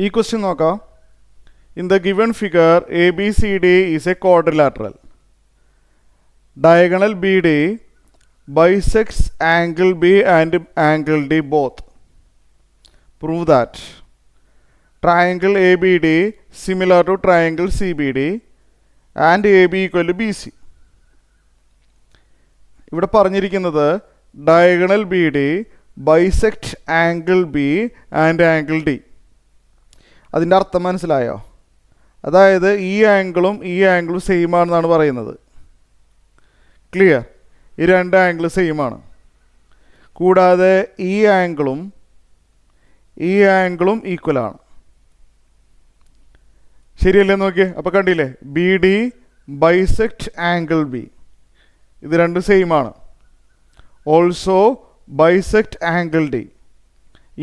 ഈ ക്വസ്റ്റ്യൻ നോക്കാം. In the given figure A B C D is A quadrilateral. Diagonal B D bisects angle B and angle D both. Prove that triangle ABD similar to triangle CBD and AB equal to BC. ഇവിടെ പറഞ്ഞിരിക്കുന്നത് diagonal B D bisect angle B and angle D. അതിൻ്റെ അർത്ഥം മനസ്സിലായോ? അതായത് ഈ ആംഗിളും same ആണെന്നാണ് പറയുന്നത്. ക്ലിയർ? ഈ രണ്ട് ആംഗിൾ സെയിം ആണ്. കൂടാതെ ഈ ആംഗിളും ഈക്വൽ ആണ്. ശരിയല്ലേ? നോക്കിയേ. അപ്പോൾ കണ്ടില്ലേ, B D bisect angle B, ഇത് രണ്ടും സെയിം ആണ്. ഓൾസോ ബൈസെക്ട് ആംഗിൾ ഡി,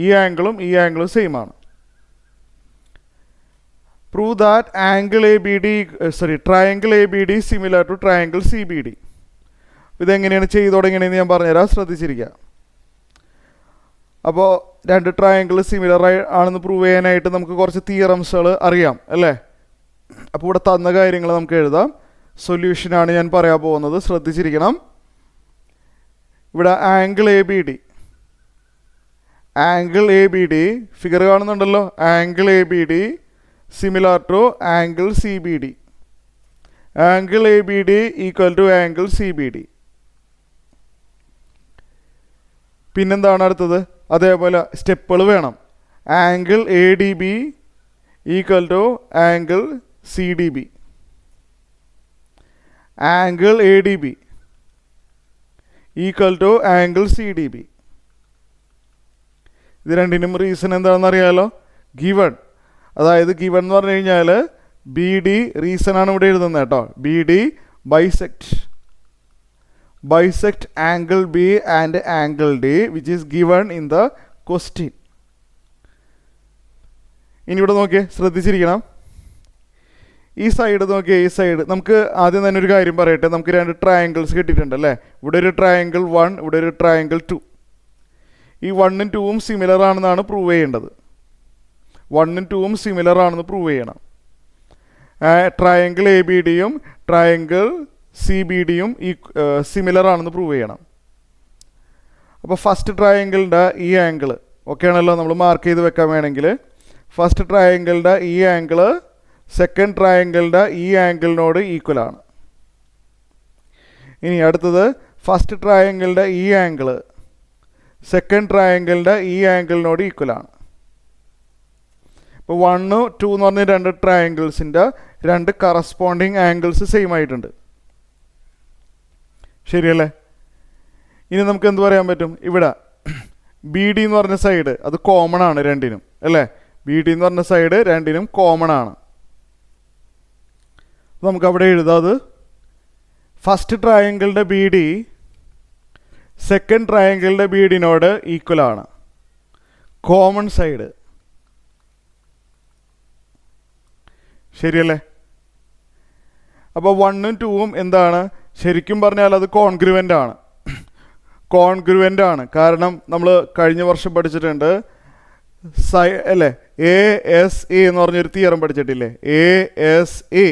ഈ ആംഗിളും സെയിം ആണ്. Prove that triangle A B D similar to triangle C B D. ഇതെങ്ങനെയാണ് ചെയ്തു തുടങ്ങിയതെന്ന് ഞാൻ പറഞ്ഞുതരാം, ശ്രദ്ധിച്ചിരിക്കുക. അപ്പോൾ രണ്ട് ട്രയാങ്കിൾ സിമിലർ ആണെന്ന് പ്രൂവ് ചെയ്യാനായിട്ട് നമുക്ക് കുറച്ച് തിയറംസുകൾ അറിയാം അല്ലേ? അപ്പോൾ ഇവിടെ തന്ന കാര്യങ്ങൾ നമുക്ക് എഴുതാം. സൊല്യൂഷനാണ് ഞാൻ പറയാൻ പോകുന്നത്, ശ്രദ്ധിച്ചിരിക്കണം. ഇവിടെ angle A B D figure കാണുന്നുണ്ടല്ലോ. Angle A B D similar to angle C B D. Angle A B D equal to angle C B D. പിന്നെന്താണ് അടുത്തത്? അതേപോലെ സ്റ്റെപ്പുകൾ വേണം. Angle A D B equal to angle C D B. Angle A D B equal to angle C D B. ഇത് രണ്ടിനും reason എന്താണെന്ന് അറിയാലോ? Given. അതായത് ഗിവൺ എന്ന് പറഞ്ഞു കഴിഞ്ഞാൽ ബി ഡി റീസൺ ആണ് ഇവിടെ എഴുതുന്നത് കേട്ടോ. B D bisect angle B and angle D which is given in the question. ഇനി ഇവിടെ നോക്കിയേ, ശ്രദ്ധിച്ചിരിക്കണം. ഈ സൈഡ് നോക്കിയേ, ഈ സൈഡ് നമുക്ക് ആദ്യം തന്നെ ഒരു കാര്യം പറയട്ടെ. നമുക്ക് രണ്ട് ട്രയാങ്കിൾസ് കിട്ടിയിട്ടുണ്ട് അല്ലേ? ഇവിടെ ഒരു ട്രയാങ്കിൾ 1, ഇവിടെ ഒരു ട്രയാങ്കിൾ 2. ഈ 1ഉം 2ഉം സിമിലർ ആണെന്നാണ് പ്രൂവ് ചെയ്യേണ്ടത്. 1ഉം 2ഉം സിമിലർ ആണെന്ന് പ്രൂവ് ചെയ്യണം. ട്രയാങ്കിൾ എ ബി ഡിയും ട്രയാങ്കിൾ സി ബി ഡിയും സിമിലർ ആണെന്ന് പ്രൂവ് ചെയ്യണം. അപ്പോൾ ഫസ്റ്റ് ട്രയാങ്കിളിൻ്റെ ഈ ആംഗിൾ ഓക്കെ ആണല്ലോ, നമ്മൾ മാർക്ക് ചെയ്ത് വെക്കാൻ വേണമെങ്കിൽ. ഫസ്റ്റ് ട്രയാങ്കിളിൻ്റെ ഈ ആംഗിൾ സെക്കൻഡ് ട്രയാങ്കിളിൻ്റെ ഈ ആംഗിളിനോട് ഈക്വൽ ആണ്. ഇനി അടുത്തത് ഫസ്റ്റ് ട്രയാങ്കിളിൻ്റെ ഈ ആംഗിൾ സെക്കൻഡ് ട്രയാങ്കിളിൻ്റെ ഈ ആംഗിളിനോട് ഈക്വൽ ആണ്. ഇപ്പോൾ 1, 2 എന്ന് പറഞ്ഞ രണ്ട് ട്രയാങ്കിൾസിൻ്റെ രണ്ട് കറസ്പോണ്ടിങ് ആംഗിൾസ് സെയിം ആയിട്ടുണ്ട്. ശരിയല്ലേ? ഇനി നമുക്ക് എന്ത് പറയാൻ പറ്റും? ഇവിടെ ബി ഡി എന്ന് പറഞ്ഞ സൈഡ് അത് കോമൺ ആണ് രണ്ടിനും അല്ലേ? ബി ഡി എന്ന് പറഞ്ഞ സൈഡ് രണ്ടിനും കോമൺ ആണ്. നമുക്ക് അവിടെ എഴുതാം. അത് ഫസ്റ്റ് ട്രയാങ്കിളിൻ്റെ ബി ഡി സെക്കൻഡ് ട്രയാങ്കിളിൻ്റെ ബി ഡിനോട് ഈക്വൽ ആണ്. Common side. ശരിയല്ലേ? അപ്പോൾ 1ഉം 2ഉം എന്താണ്? ശരിക്കും പറഞ്ഞാൽ അത് കോൺഗ്രുവൻ്റ് ആണ്. കാരണം നമ്മൾ കഴിഞ്ഞ വർഷം പഠിച്ചിട്ടുണ്ട് അല്ലേ? എ എസ് എ എന്ന് പറഞ്ഞൊരു തിയറം പഠിച്ചിട്ടില്ലേ? എ എസ് എ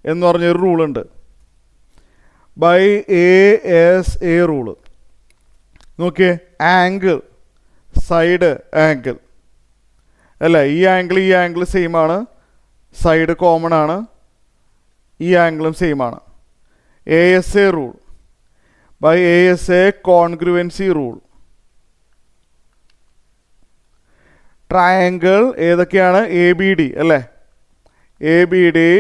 എന്ന് പറഞ്ഞൊരു റൂളുണ്ട്. By A S A rule നോക്കിയേ, ആംഗിൾ സൈഡ് ആംഗിൾ അല്ലേ? ഈ ആംഗിൾ സെയിം ആണ്, സൈഡ് കോമൺ ആണ്, ഈ ആംഗിളും സെയിം ആണ്. A S A rule by A S A congruency rule. Triangle ഏതൊക്കെയാണ്? എ ബി ഡി അല്ലേ? എ ബി ഡി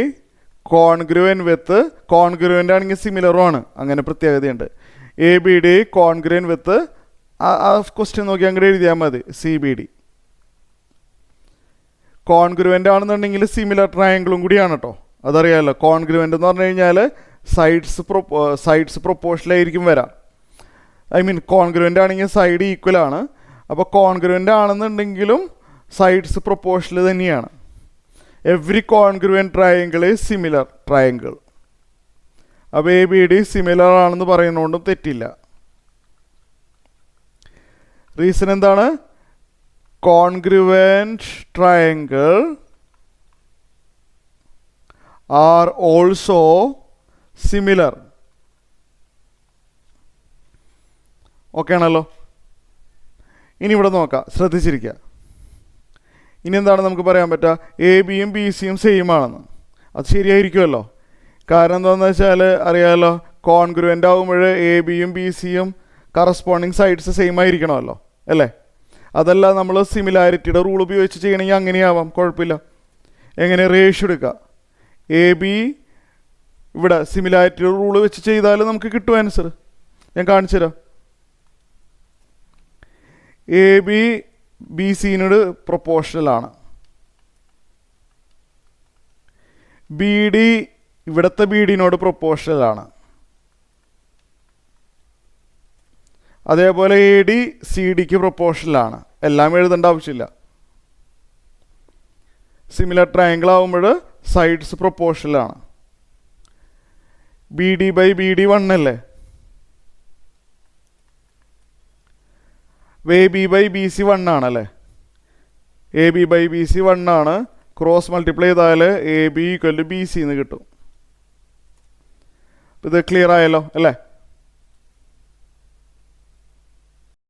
കോൺഗ്രുവൻ്റ് ആണെങ്കിൽ സിമിലറും ആണ്, അങ്ങനെ പ്രത്യേകതയുണ്ട്. A B D congruent with ആ ക്വസ്റ്റ്യൻ നോക്കി അങ്ങോട്ട് എഴുതിയാൽ മതി. സി ബി ഡി കോൺഗ്രുവൻ്റ് ആണെന്നുണ്ടെങ്കിൽ സിമിലർ ട്രയാങ്കിളും കൂടിയാണ് കേട്ടോ, അതറിയാമല്ലോ. കോൺഗ്രുവൻ്റ് എന്ന് പറഞ്ഞു കഴിഞ്ഞാൽ സൈഡ്സ് പ്രൊപ്പോർഷനിലായിരിക്കും വരാം. കോൺഗ്രുവൻ്റ് ആണെങ്കിൽ സൈഡ് ഈക്വൽ ആണ്. അപ്പോൾ കോൺഗ്രുവൻ്റ് ആണെന്നുണ്ടെങ്കിലും സൈഡ്സ് പ്രൊപ്പോർഷനിൽ തന്നെയാണ്. Every congruent triangle is similar triangle. അപ്പോൾ എ ബി ഡി സിമിലർ ആണെന്ന് പറയുന്നതുകൊണ്ടും തെറ്റില്ല. റീസൺ എന്താണ്? congruent triangle are also similar. Okay ആണല്ലോ. ഇനി ഇവിടെ നോക്കാം, ശ്രദ്ധിച്ചിരിക്കുക. ഇനി എന്താണ് നമുക്ക് പറയാൻ പറ്റുക? എ ബിയും ബി സിയും സെയിം ആണെന്ന്. അത് ശരിയായിരിക്കുമല്ലോ. കാരണം എന്താണെന്ന് വെച്ചാൽ അറിയാമല്ലോ, കോൺഗ്രുവൻ്റ് ആകുമ്പോൾ എ ബിയും ബി സിയും കറസ്പോണ്ടിങ് സൈഡ്സ് സെയിം ആയിരിക്കണമല്ലോ അല്ലേ? അതല്ല നമ്മൾ സിമിലാരിറ്റിയുടെ റൂൾ ഉപയോഗിച്ച് ചെയ്യണമെങ്കിൽ അങ്ങനെയാവാം, കുഴപ്പമില്ല. എങ്ങനെ? റേഷ്യോ എടുക്കുക. എ ബി ഇവിടെ സിമിലാരിറ്റിയുടെ റൂൾ വെച്ച് ചെയ്താൽ നമുക്ക് കിട്ടും ആൻസർ. ഞാൻ കാണിച്ചു തരാം. എ ബി ബി സിനോട് പ്രൊപ്പോർഷണലാണ്. ബി ഡി ഇവിടുത്തെ ബി ഡിനോട് പ്രൊപ്പോർഷണലാണ്. അതേപോലെ എ ഡി സി ഡിക്ക് പ്രൊപ്പോർഷണലാണ്. എല്ലാം എഴുതേണ്ട ആവശ്യമില്ല. സിമിലർ ട്രയാങ്കിൾ ആകുമ്പോൾ സൈഡ്സ് പ്രൊപ്പോർഷണലാണ്. B D by B D 1 അല്ലേ? A B by B C 1 ആണല്ലേ? A B by B C 1 ആണ്. ക്രോസ് മൾട്ടിപ്ലൈ ചെയ്താൽ A B equal to B C എന്ന് കിട്ടും. ഇത് ക്ലിയർ ആയല്ലോ അല്ലേ?